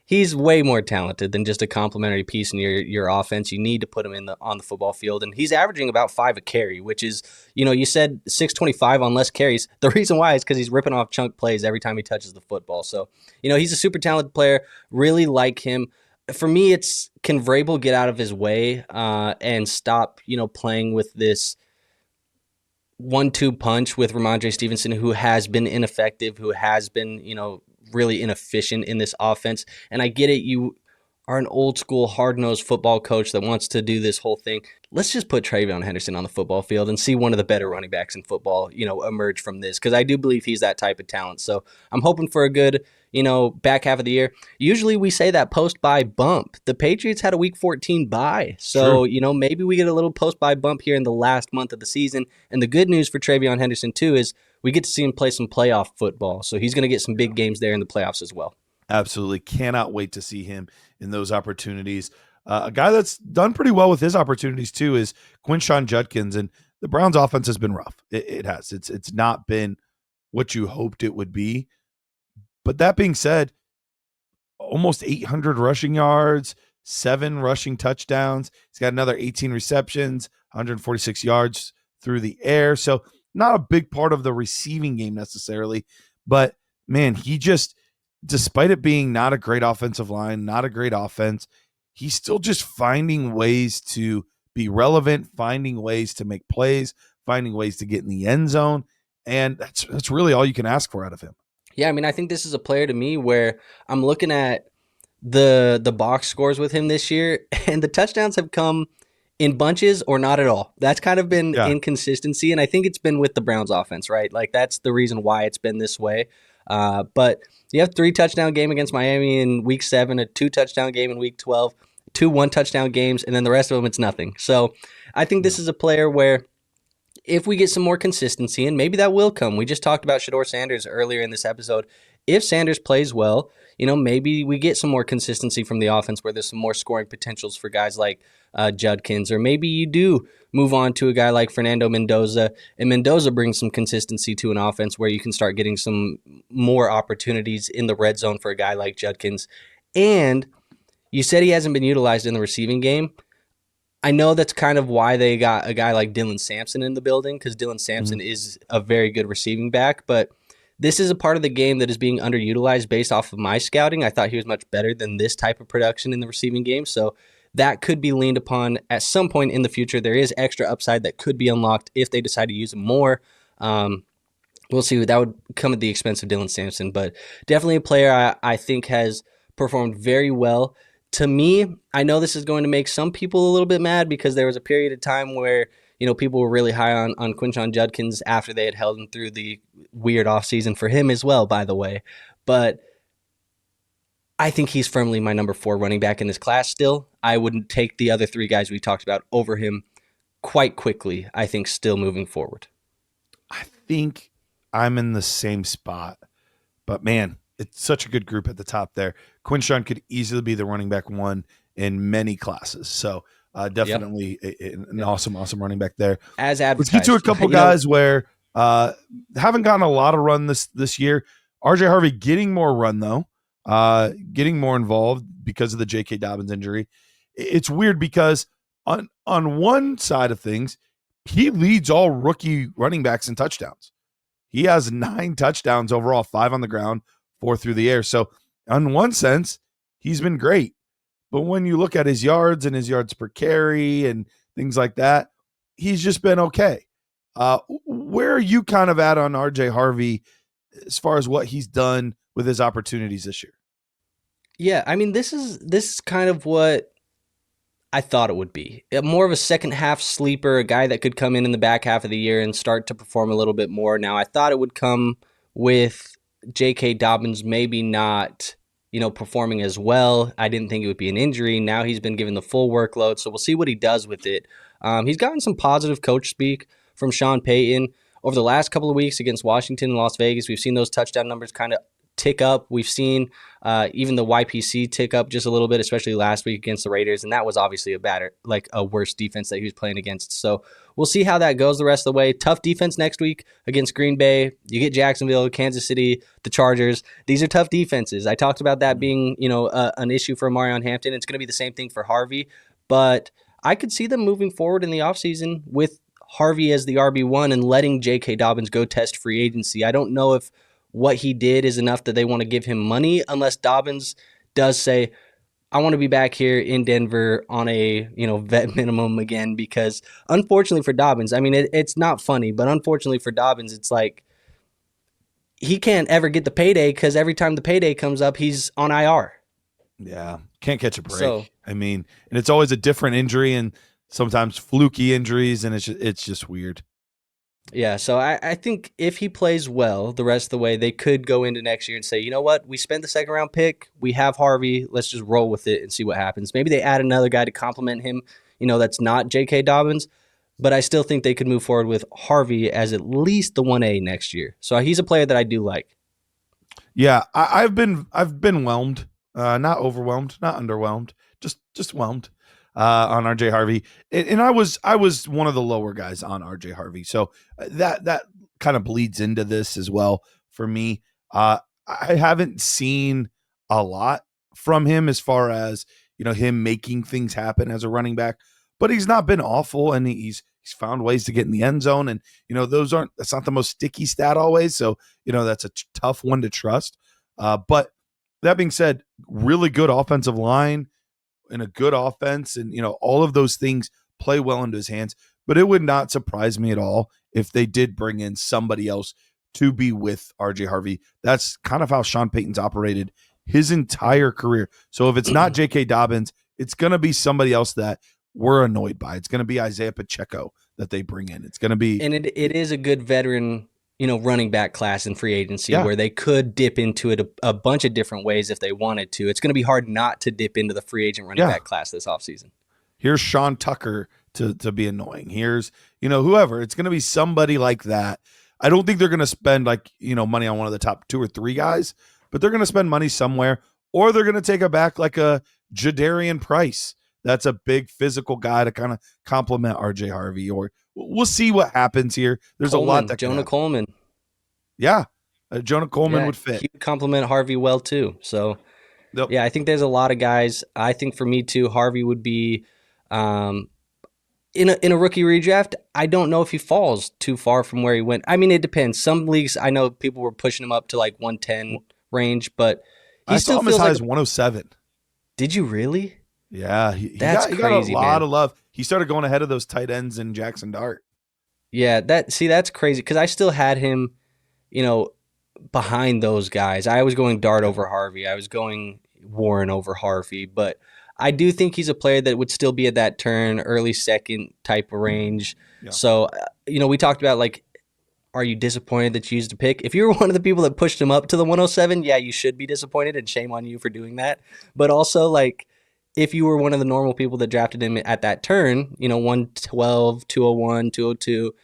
he's way more talented than just a complementary piece in your offense. You need to put him on the football field, and he's averaging about 5 a carry, which is, you said 625 on less carries. The reason why is because he's ripping off chunk plays every time he touches the football. So, he's a super talented player. Really like him. For me, it's, can Vrabel get out of his way and stop, playing with this 1-2 punch with Ramondre Stevenson, who has been ineffective, who has been, really inefficient in this offense. And I get it. You are an old school, hard-nosed football coach that wants to do this whole thing. Let's just put TreVeyon Henderson on the football field and see one of the better running backs in football, emerge from this, because I do believe he's that type of talent. So I'm hoping for a good, back half of the year. Usually we say that post-bye bump. The Patriots had a week 14 bye. So, maybe we get a little post-bye bump here in the last month of the season. And the good news for TreVeyon Henderson, too, is we get to see him play some playoff football. So he's going to get some big games there in the playoffs as well. Absolutely. Cannot wait to see him in those opportunities. A guy that's done pretty well with his opportunities too is Quinshon Judkins, and the Browns offense has been rough. It has. It's not been what you hoped it would be. But that being said, almost 800 rushing yards, 7 rushing touchdowns. He's got another 18 receptions, 146 yards through the air. So not a big part of the receiving game necessarily, but man, he just, despite it being not a great offensive line, not a great offense, he's still just finding ways to be relevant, finding ways to make plays, finding ways to get in the end zone. And that's really all you can ask for out of him. Yeah, I think this is a player to me where I'm looking at the box scores with him this year, and the touchdowns have come in bunches or not at all. That's kind of been inconsistency, and I think it's been with the Browns offense, right? Like, that's the reason why it's been this way. But you have 3 touchdown game against Miami in week 7, a 2 touchdown game in week 12, 2 1 touchdown games, and then the rest of them, it's nothing. So I think this is a player where if we get some more consistency, and maybe that will come. We just talked about Shedeur Sanders earlier in this episode. If Sanders plays well, maybe we get some more consistency from the offense where there's some more scoring potentials for guys like Judkins, or maybe you do move on to a guy like Fernando Mendoza, and Mendoza brings some consistency to an offense where you can start getting some more opportunities in the red zone for a guy like Judkins. And you said he hasn't been utilized in the receiving game. I know that's kind of why they got a guy like Dylan Sampson in the building, because Dylan Sampson is a very good receiving back, but this is a part of the game that is being underutilized based off of my scouting. I thought he was much better than this type of production in the receiving game, so that could be leaned upon at some point in the future. There is extra upside that could be unlocked if they decide to use him more. We'll see. That would come at the expense of Dylan Sampson, but definitely a player I think has performed very well. To me, I know this is going to make some people a little bit mad, because there was a period of time where people were really high on Quinshon Judkins after they had held him through the weird offseason for him as well, by the way. But I think he's firmly my number 4 running back in this class still. I wouldn't take the other 3 guys we talked about over him quite quickly, I think, still moving forward. I think I'm in the same spot, but man, it's such a good group at the top there. Quinshon could easily be the running back 1 in many classes. So definitely an awesome running back there. As advertised. Let's get to a couple guys where haven't gotten a lot of run this year. RJ Harvey getting more run, though. Getting more involved because of the J.K. Dobbins injury. It's weird because on one side of things, he leads all rookie running backs in touchdowns. He has 9 touchdowns overall, 5 on the ground, 4 through the air. So in one sense, he's been great. But when you look at his yards and his yards per carry and things like that, he's just been okay. Where are you kind of at on RJ Harvey as far as what he's done with his opportunities this year? Yeah, I mean, this is kind of what I thought it would be. More of a second half sleeper, a guy that could come in the back half of the year and start to perform a little bit more. Now, I thought it would come with J.K. Dobbins maybe not, performing as well. I didn't think it would be an injury. Now he's been given the full workload, so we'll see what he does with it. He's gotten some positive coach speak from Sean Payton over the last couple of weeks against Washington and Las Vegas. We've seen those touchdown numbers kind of tick up. We've seen even the YPC tick up just a little bit, especially last week against the Raiders, and that was obviously a worse defense that he was playing against. So we'll see how that goes the rest of the way. Tough defense next week against Green Bay. You get Jacksonville, Kansas City, the Chargers. These are tough defenses. I talked about that being an issue for Omarion Hampton. It's going to be the same thing for Harvey, but I could see them moving forward in the offseason with Harvey as the RB1 and letting J.K. Dobbins go test free agency. I don't know if what he did is enough that they want to give him money, unless Dobbins does say, I want to be back here in Denver on a vet minimum again, because unfortunately for Dobbins, I mean, it's not funny, but unfortunately for Dobbins, it's like he can't ever get the payday because every time the payday comes up, he's on IR. Yeah, can't catch a break. So, I mean, and it's always a different injury and sometimes fluky injuries, and it's just weird. yeah, so I think if he plays well the rest of the way, they could go into next year and say, you know what, we spent the second round pick, we have Harvey, let's just roll with it and see what happens. Maybe they add another guy to complement him, that's not J.K. Dobbins, but I still think they could move forward with Harvey as at least the 1A next year. So he's a player that I do like. Yeah, I've been whelmed, not overwhelmed, not underwhelmed, just whelmed on RJ Harvey, and I was one of the lower guys on RJ Harvey, so that kind of bleeds into this as well for me. I haven't seen a lot from him as far as him making things happen as a running back, but he's not been awful, and he's found ways to get in the end zone, and that's not the most sticky stat always, so that's a tough one to trust. But that being said, really good offensive line and a good offense, and all of those things play well into his hands. But it would not surprise me at all if they did bring in somebody else to be with RJ Harvey. That's kind of how Sean Payton's operated his entire career. So if it's not J.K. Dobbins, it's going to be somebody else that we're annoyed by. It's going to be Isaiah Pacheco that they bring in. It's going to be, and it is a good veteran running back class in free agency where they could dip into it a bunch of different ways if they wanted to. It's going to be hard not to dip into the free agent running back class this offseason. Here's Sean Tucker to be annoying. Here's, whoever. It's going to be somebody like that. I don't think they're going to spend money on one of the top 2 or 3 guys, but they're going to spend money somewhere, or they're going to take a back like a Jadarian Price. That's a big physical guy to kind of complement RJ Harvey, or we'll see what happens here. There's a lot that Jonah Coleman. Yeah. Jonah Coleman would fit. He would complement Harvey well too. So yeah, I think there's a lot of guys. I think for me too, Harvey would be in a rookie redraft. I don't know if he falls too far from where he went. I mean, it depends. Some leagues, I know people were pushing him up to like 110 range, but I still saw him as high as 107. Did you really? Yeah, he got a lot of love. He started going ahead of those tight ends in Jaxson Dart. Yeah, that's crazy because I still had him, behind those guys. I was going Dart over Harvey. I was going Warren over Harvey, but I do think he's a player that would still be at that turn, early second type of range. Yeah. So, we talked about are you disappointed that you used a pick? If you were one of the people that pushed him up to the 107, yeah, you should be disappointed, and shame on you for doing that. But also, if you were one of the normal people that drafted him at that turn, 112, 201, 202,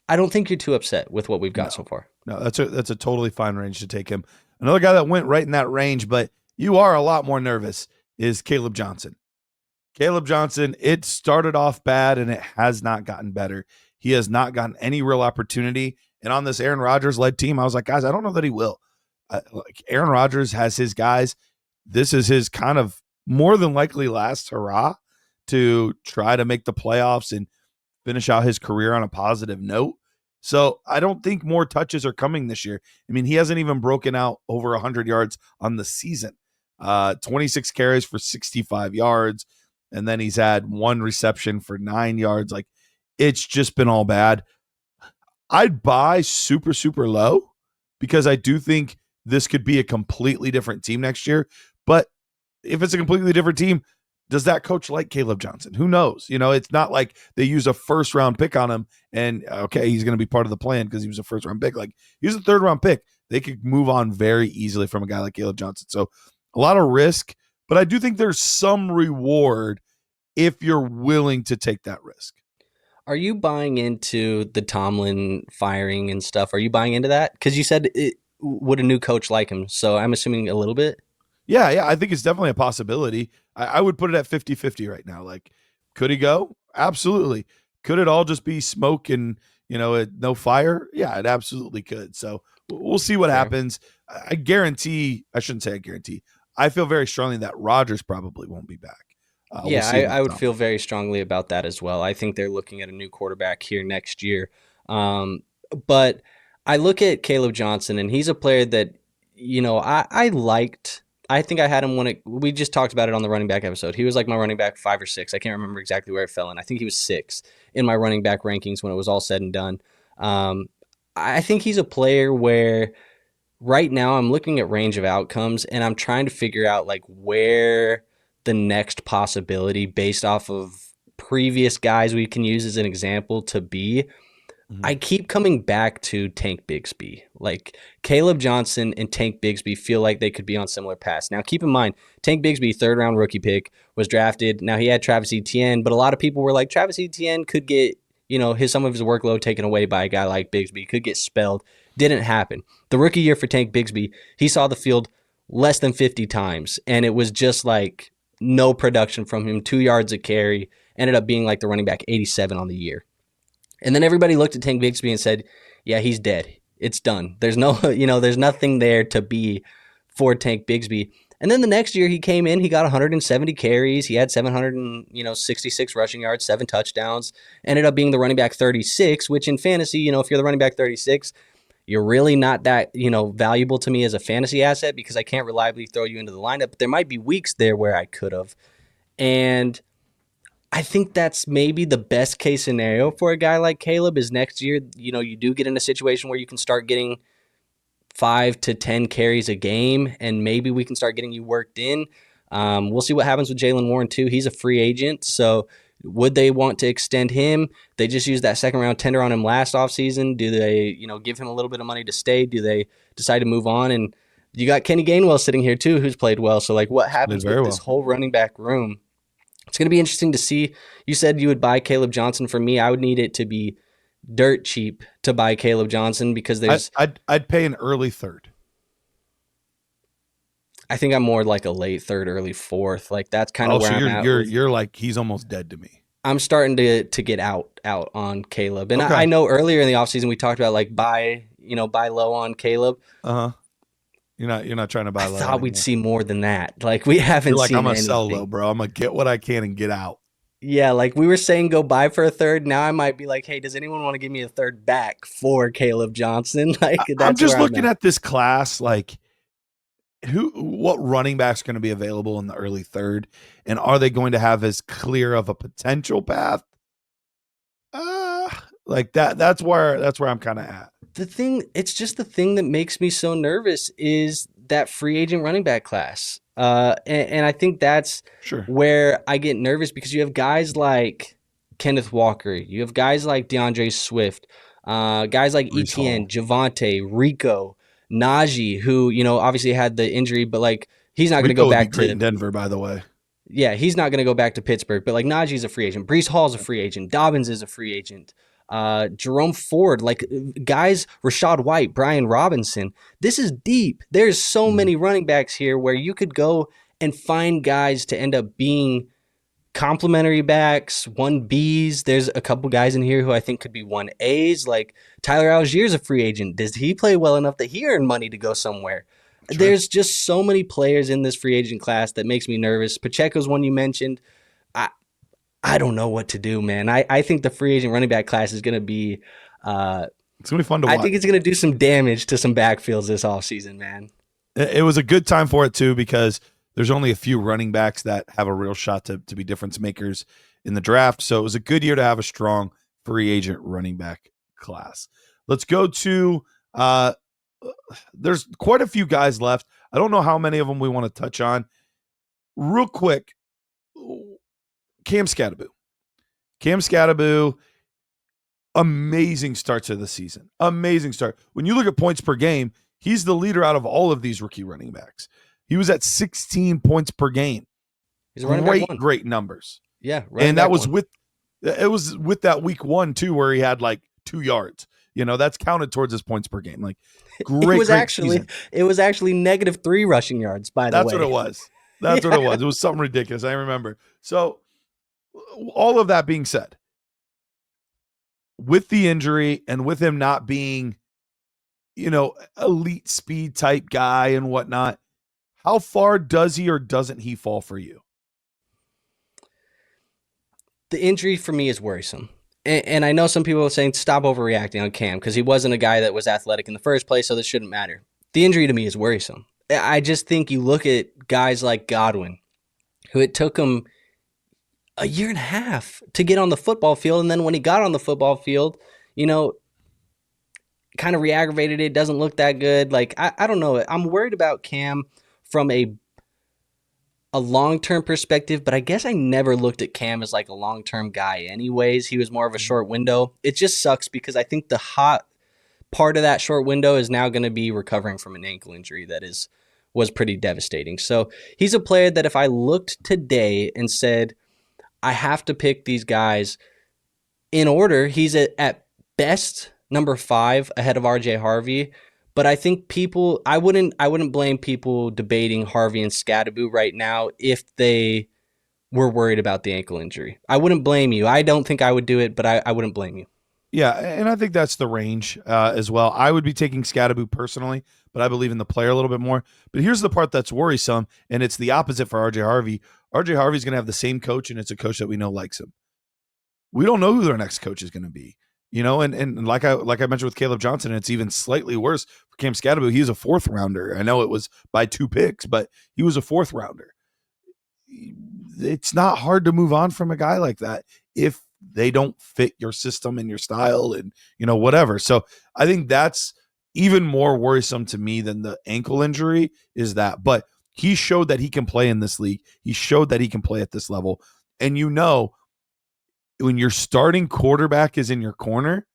I don't think you're too upset with what we've got so far. No, that's a totally fine range to take him. Another guy that went right in that range, but you are a lot more nervous, is Kaleb Johnson. Kaleb Johnson, it started off bad, and it has not gotten better. He has not gotten any real opportunity. And on this Aaron Rodgers-led team, I was like, guys, I don't know that he will. Aaron Rodgers has his guys. This is his kind of more than likely last hurrah to try to make the playoffs and finish out his career on a positive note. So I don't think more touches are coming this year. I mean, he hasn't even broken out over 100 yards on the season. 26 carries for 65 yards, and then he's had 1 reception for 9 yards. It's just been all bad. I'd buy super, super low because I do think this could be a completely different team next year. But if it's a completely different team, does that coach like Caleb Johnson? Who knows? It's not like they use a first round pick on him and okay, he's going to be part of the plan because he was a first round pick. Like he was a third round pick. They could move on very easily from a guy like Caleb Johnson. So a lot of risk, but I do think there's some reward if you're willing to take that risk. Are you buying into the Tomlin firing and stuff? Are you buying into that? Because you said would a new coach like him? So I'm assuming a little bit. Yeah, I think it's definitely a possibility. I would put it at 50-50 right now. Like, could he go? Absolutely. Could it all just be smoke and, no fire? Yeah, it absolutely could. So we'll see what happens. I shouldn't say I guarantee. I feel very strongly that Rodgers probably won't be back. Yeah, I would feel very strongly about that as well. I think they're looking at a new quarterback here next year. But I look at Caleb Johnson, and he's a player that, I liked. I think I had him when we just talked about it on the running back episode. He was like my running back 5 or 6. I can't remember exactly where it fell in. I think he was 6 in my running back rankings when it was all said and done. I think he's a player where right now I'm looking at range of outcomes, and I'm trying to figure out like where the next possibility based off of previous guys we can use as an example to be. I keep coming back to Tank Bigsby. Like Caleb Johnson and Tank Bigsby feel like they could be on similar paths. Now, keep in mind, Tank Bigsby, 3rd round rookie pick, was drafted. Now he had Travis Etienne, but a lot of people were like, Travis Etienne could get, some of his workload taken away by a guy like Bigsby. Could get spelled. Didn't happen. The rookie year for Tank Bigsby, he saw the field less than 50 times, and it was just like no production from him. 2 yards a carry. Ended up being like the running back 87 on the year. And then everybody looked at Tank Bigsby and said, yeah, he's dead. It's done. There's no, there's nothing there to be for Tank Bigsby. And then the next year he came in, he got 170 carries. He had 766 rushing yards, 7 touchdowns, ended up being the running back 36, which in fantasy, if you're the running back 36, you're really not that, valuable to me as a fantasy asset because I can't reliably throw you into the lineup. But there might be weeks there where I could have. And I think that's maybe the best case scenario for a guy like Caleb is next year, you do get in a situation where you can start getting 5 to 10 carries a game, and maybe we can start getting you worked in. We'll see what happens with Jaylen Warren too. He's a free agent, so would they want to extend him? They just used that 2nd round tender on him last offseason. Do they, give him a little bit of money to stay? Do they decide to move on? And you got Kenny Gainwell sitting here too, who's played well. So like, what happens with this whole running back room? It's going to be interesting to see. You said you would buy Caleb Johnson. For me, I would need it to be dirt cheap to buy Caleb Johnson because there's. I'd pay an early 3rd. I think I'm more like a late 3rd, early 4th. Like that's kind of where I'm at. You're like he's almost dead to me. I'm starting to get out on Caleb, and okay. I know earlier in the offseason we talked about like buy low on Caleb. You're not trying to buy low. I thought we'd see more than that. Like we haven't seen I'm gonna anything. sell low, bro. I'm gonna get what I can and get out. Yeah, like we were saying go buy for a 3rd. Now I might be like, hey, does anyone want to give me a 3rd back for Caleb Johnson? Like that's I'm just looking at this class, like what running back's going to be available in the early 3rd, and are they going to have as clear of a potential path? Like that's where I'm kind of at. It's just the thing that makes me so nervous is that free agent running back class. And I think that's where I get nervous because you have guys like Kenneth Walker, you have guys like DeAndre Swift, guys like Etienne, Javonte, Rico, Najee, who, obviously had the injury, but like he's not going to go back to Denver, by the way. Yeah, he's not going to go back to Pittsburgh, but like Najee's a free agent. Breece Hall's a free agent. Dobbins is a free agent. Jerome Ford, like guys, Rashad White, Brian Robinson. This is deep. There's so many running backs here where you could go and find guys to end up being complimentary backs, 1Bs. There's a couple guys in here who I think could be 1As. Like Tyler Allgeier's a free agent. Does he play well enough that he earned money to go somewhere? Sure. There's just so many players in this free agent class that makes me nervous. Pacheco's one you mentioned. I don't know what to do, man. I think the free agent running back class is going to be it's going to be fun to watch. I think it's going to do some damage to some backfields this offseason, man. It was a good time for it, too, because there's only a few running backs that have a real shot to be difference makers in the draft. So it was a good year to have a strong free agent running back class. Let's go to there's quite a few guys left. I don't know how many of them we want to touch on. Real quick, Cam Skattebo. Cam Skattebo, amazing start to the season. Amazing start. When you look at points per game, he's the leader out of all of these rookie running backs. He was at 16 points per game. He's a running back one. Great numbers. Yeah, and that was with that week 1 too, where he had like 2 yards. That's counted towards his points per game. Like great. It was actually -3 rushing yards. By the way, that's what it was. That's what it was. It was something ridiculous. I remember. So, all of that being said, with the injury and with him not being, elite speed type guy and whatnot, how far does he or doesn't he fall for you? The injury for me is worrisome. And I know some people are saying stop overreacting on Cam because he wasn't a guy that was athletic in the first place, so this shouldn't matter. The injury to me is worrisome. I just think you look at guys like Godwin, who it took him a year and a half to get on the football field, and then when he got on the football field, kind of re-aggravated it, doesn't look that good. Like, I don't know. I'm worried about Cam from a long-term perspective, but I guess I never looked at Cam as like a long-term guy anyways. He was more of a short window. It just sucks because I think the hot part of that short window is now going to be recovering from an ankle injury that was pretty devastating. So he's a player that if I looked today and said, I have to pick these guys in order, he's at best number 5 ahead of RJ Harvey. But I think I wouldn't blame people debating Harvey and Skattebo right now if they were worried about the ankle injury. I wouldn't blame you. I don't think I would do it, but I wouldn't blame you. Yeah, and I think that's the range as well. I would be taking Skattebo personally, but I believe in the player a little bit more. But here's the part that's worrisome, and it's the opposite for RJ Harvey. RJ Harvey's going to have the same coach, and it's a coach that we know likes him. We don't know who their next coach is going to be. And like I mentioned with Caleb Johnson, it's even slightly worse for Cam Skattebo. He was a 4th rounder. I know it was by 2 picks, but he was a 4th rounder. It's not hard to move on from a guy like that if they don't fit your system and your style and, whatever. So I think that's even more worrisome to me than the ankle injury is that. But he showed that he can play in this league. He showed that he can play at this level. And when your starting quarterback is in your corner,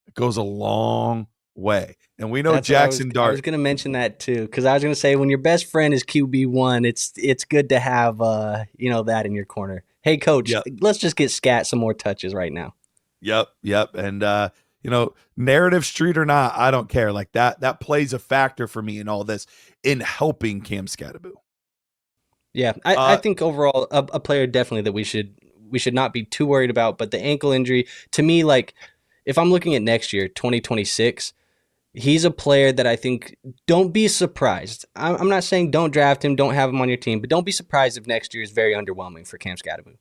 it goes a long way. And we know Jaxson Dart. I was going to mention that too, because I was going to say when your best friend is QB1, it's good to have that in your corner. Hey, coach, Let's just get Scat some more touches right now. Yep. And narrative street or not, I don't care. Like that plays a factor for me in all this in helping Cam Skattebo. Yeah, I think overall a player definitely that we should not be too worried about. But the ankle injury, to me, like if I'm looking at next year, 2026, he's a player that I think don't be surprised. I'm not saying don't draft him, don't have him on your team, but don't be surprised if next year is very underwhelming for Cam Skattebo.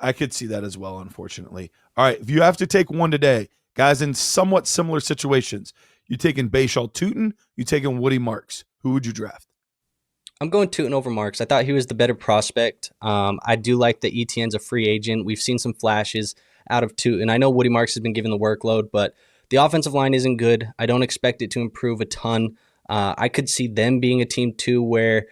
I could see that as well, unfortunately. All right, if you have to take one today, guys in somewhat similar situations, you taking Bhayshul Tuten, you taking Woody Marks. Who would you draft? I'm going Tuten over Marks. I thought he was the better prospect. I do like that ETN's a free agent. We've seen some flashes out of Tuten. I know Woody Marks has been given the workload, but the offensive line isn't good. I don't expect it to improve a ton. I could see them being a team too where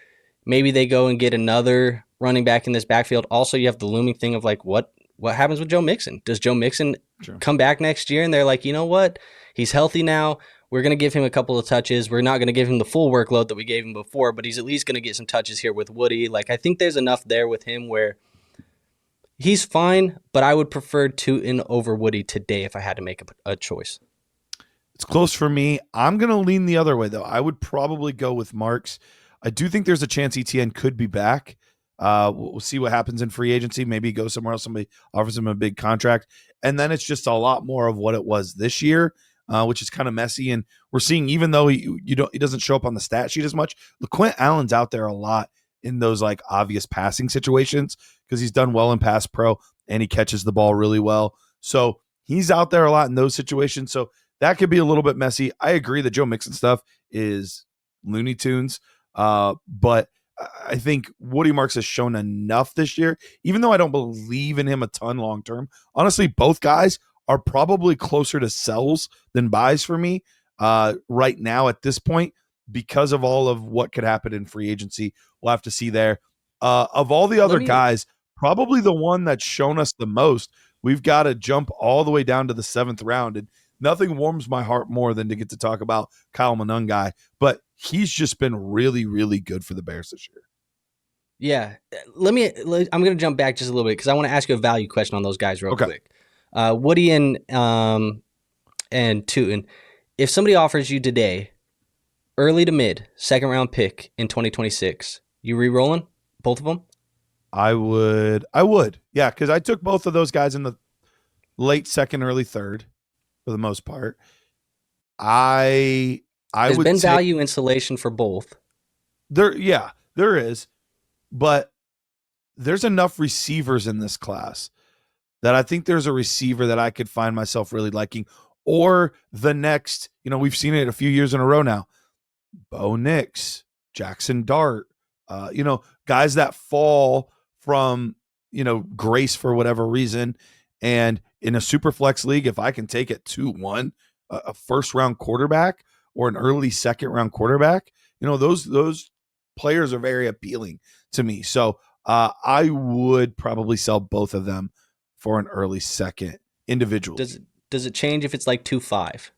maybe they go and get another running back in this backfield. Also, you have the looming thing of like what happens with Joe Mixon? Does Joe Mixon come back next year and they're like, you know what? He's healthy now. We're going to give him a couple of touches. We're not going to give him the full workload that we gave him before, but he's at least going to get some touches here with Woody. Like I think there's enough there with him where he's fine, but I would prefer Tuten over Woody today if I had to make a choice. It's close for me. I'm going to lean the other way, though. I would probably go with Marks. I do think there's a chance ETN could be back. We'll see what happens in free agency. Maybe he goes somewhere else. Somebody offers him a big contract. And then it's just a lot more of what it was this year, which is kind of messy. And we're seeing, even though he doesn't show up on the stat sheet as much, LaQuint Allen's out there a lot in those like obvious passing situations because he's done well in pass pro and he catches the ball really well. So he's out there a lot in those situations. So that could be a little bit messy. I agree that Joe Mixon stuff is Looney Tunes, but I think Woody Marks has shown enough this year, even though I don't believe in him a ton long term. Honestly, both guys are probably closer to sells than buys for me right now at this point because of all of what could happen in free agency. We'll have to see there. Of all the other guys, probably the one that's shown us the most, we've got to jump all the way down to the 7th round. And nothing warms my heart more than to get to talk about Kyle Monangai, but he's just been really, really good for the Bears this year. Yeah. I'm going to jump back just a little bit because I want to ask you a value question on those guys real quick. Woody and Tuten, if somebody offers you today, early to mid, 2nd round pick in 2026, you re-rolling both of them? I would. Yeah, because I took both of those guys in the late 2nd, early 3rd for the most part. There's been value insulation for both. There is. But there's enough receivers in this class that I think there's a receiver that I could find myself really liking. Or the next, we've seen it a few years in a row now. Bo Nix, Jaxson Dart, guys that fall from, grace for whatever reason. And in a super flex league, if I can take it 2-1, a 1st round quarterback or an early 2nd round quarterback, those players are very appealing to me. So I would probably sell both of them for an early 2nd individually. Does it change if it's like 2-5?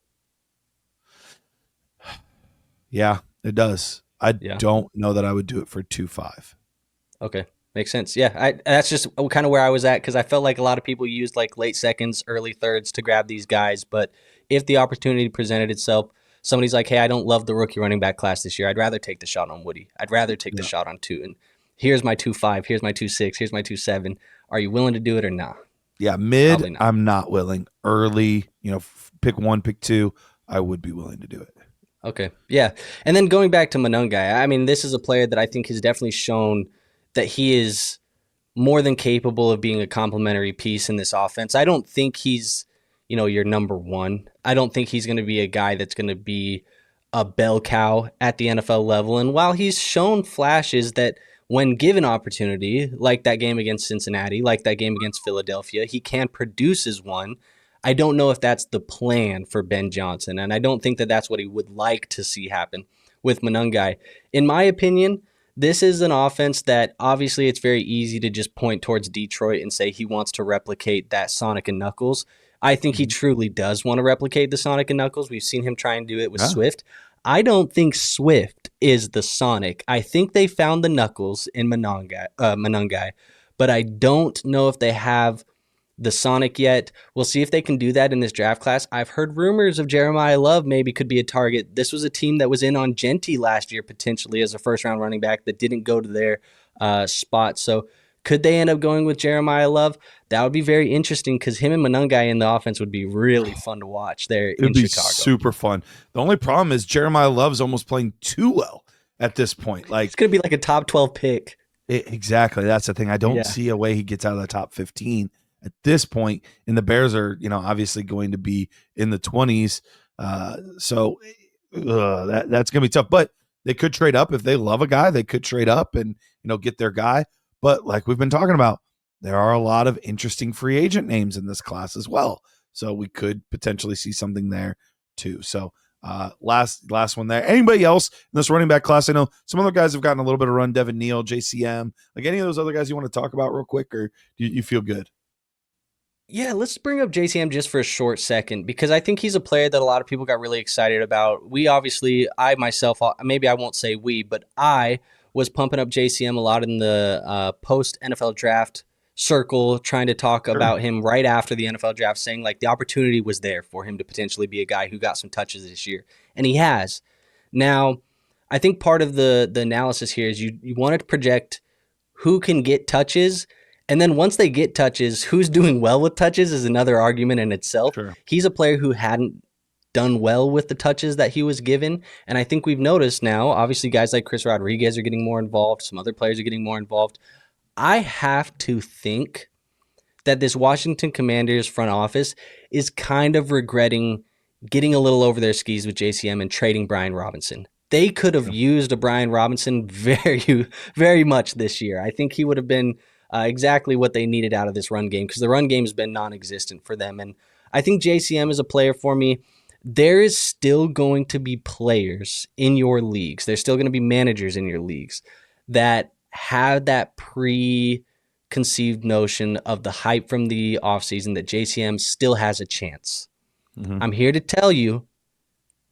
Yeah, it does. I don't know that I would do it for 2-5. Okay. Makes sense. Yeah, that's just kind of where I was at because I felt like a lot of people used like late 2nds, early 3rds to grab these guys. But if the opportunity presented itself, somebody's like, hey, I don't love the rookie running back class this year. I'd rather take the shot on Woody. I'd rather take the shot on Tuten. Here's my 2-5. Here's my 2-6. Here's my 2-7. Are you willing to do it or not? Yeah, mid, not. I'm not willing. Early, pick 1, pick 2, I would be willing to do it. Okay, yeah. And then going back to Monangai, I mean, this is a player that I think has definitely shown that he is more than capable of being a complementary piece in this offense. I don't think he's, your number one. I don't think he's going to be a guy that's going to be a bell cow at the NFL level. And while he's shown flashes that when given opportunity, like that game against Cincinnati, like that game against Philadelphia, he can produce as one. I don't know if that's the plan for Ben Johnson, and I don't think that that's what he would like to see happen with Monangai. In my opinion, this is an offense that obviously it's very easy to just point towards Detroit and say he wants to replicate that Sonic and Knuckles. I think he truly does want to replicate the Sonic and Knuckles. We've seen him try and do it with Swift. I don't think Swift is the Sonic. I think they found the Knuckles in Monangai, but I don't know if they have the Sonic yet. We'll see if they can do that in this draft class. I've heard rumors of Jeremiah Love maybe could be a target. This was a team that was in on Jeanty last year potentially as a 1st-round running back that didn't go to their spot. So could they end up going with Jeremiah Love? That would be very interesting because him and Monangai in the offense would be really fun to watch there in Chicago. It would be super fun. The only problem is Jeremiah Love's almost playing too well at this point. Like it's going to be like a top 12 pick. Exactly. That's the thing. I don't see a way he gets out of the top 15 at this point. And the Bears are, obviously going to be in the 20s. So that's going to be tough. But they could trade up if they love a guy. They could trade up and, get their guy. But like we've been talking about, there are a lot of interesting free agent names in this class as well. So we could potentially see something there too. So last one there. Anybody else in this running back class? I know some other guys have gotten a little bit of run. Devin Neal, JCM, like any of those other guys you want to talk about real quick, or do you feel good? Yeah, let's bring up JCM just for a short second because I think he's a player that a lot of people got really excited about. We obviously, I myself, maybe I won't say we, but I was pumping up JCM a lot in the post-NFL draft circle, trying to talk about him right after the NFL draft, saying like the opportunity was there for him to potentially be a guy who got some touches this year, and he has. Now, I think part of the analysis here is you want to project who can get touches. And then once they get touches, who's doing well with touches is another argument in itself. Sure. He's a player who hadn't done well with the touches that he was given. And I think we've noticed now, obviously guys like Chris Rodriguez are getting more involved. Some other players are getting more involved. I have to think that this Washington Commanders front office is kind of regretting getting a little over their skis with JCM and trading Brian Robinson. They could have used a Brian Robinson very, very much this year. I think he would have been exactly what they needed out of this run game, because the run game has been non-existent for them. And I think JCM is a player for me. There is still going to be players in your leagues. There's still going to be managers in your leagues that have that preconceived notion of the hype from the offseason that JCM still has a chance. Mm-hmm. I'm here to tell you,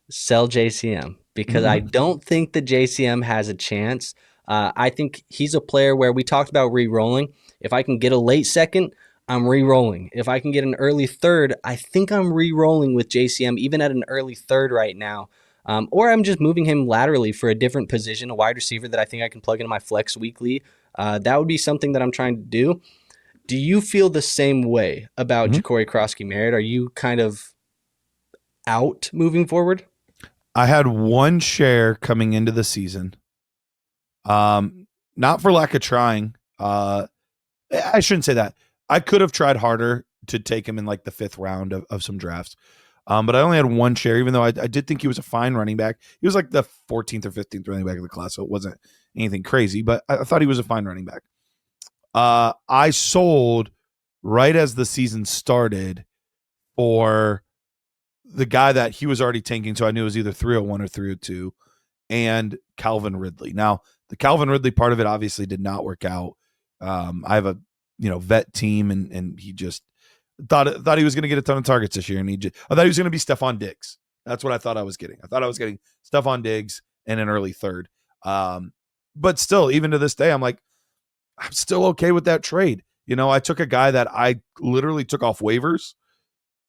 sell JCM, because I don't think that JCM has a chance. I think he's a player where we talked about re-rolling. If I can get a late second, I'm re-rolling. If I can get an early third, I think I'm re-rolling with JCM, even at an early third right now. Or I'm just moving him laterally for a different position, a wide receiver that I think I can plug into my flex weekly. That would be something that I'm trying to do. Do you feel the same way about Jacory Croskey-Merrit? Are you kind of out moving forward? I had one share coming into the season. Not for lack of trying. I shouldn't say that. I could have tried harder to take him in like the 5th round of some drafts. But I only had one share, even though I did think he was a fine running back. He was like the 14th or 15th running back of the class, so it wasn't anything crazy, but I thought he was a fine running back. I sold right as the season started for the guy that he was already tanking, so I knew it was either 301 or 302, and Calvin Ridley. Now, the Calvin Ridley part of it obviously did not work out. I have a vet team, and he just thought he was going to get a ton of targets this year, and I thought he was going to be Stephon Diggs. That's what I thought I was getting. I thought I was getting Stephon Diggs and an early third. But still, even to this day, I'm still okay with that trade. I took a guy that I literally took off waivers,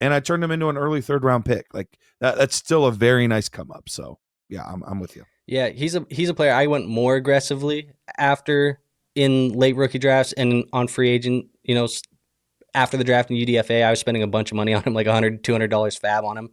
and I turned him into an early 3rd round pick. Like that's still a very nice come up. So yeah, I'm with you. Yeah, he's a player I went more aggressively after in late rookie drafts and on free agent. After the draft in UDFA, I was spending a bunch of money on him, like $100, $200 fab on him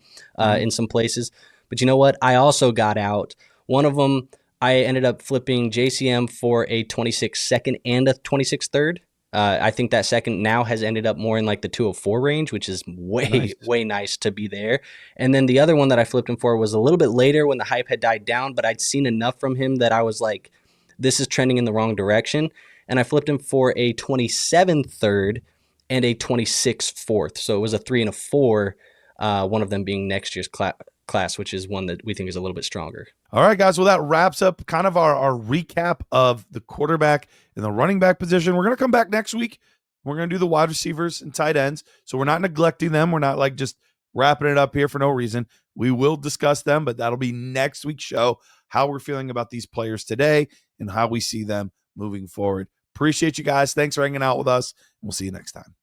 in some places. But you know what? I also got out. One of them, I ended up flipping JCM for a 26 second and a 26 third. I think that second now has ended up more in like the 204 range, which is way nice to be there. And then the other one that I flipped him for was a little bit later when the hype had died down, but I'd seen enough from him that I was like, this is trending in the wrong direction. And I flipped him for a 27 third and a 26 fourth. So it was a 3 and a 4, one of them being next year's class, which is one that we think is a little bit stronger. All right, guys. Well, that wraps up kind of our recap of the quarterback and the running back position. We're going to come back next week. We're going to do the wide receivers and tight ends. So we're not neglecting them. We're not like just wrapping it up here for no reason. We will discuss them, but that'll be next week's show, how we're feeling about these players today and how we see them moving forward. Appreciate you guys. Thanks for hanging out with us. We'll see you next time.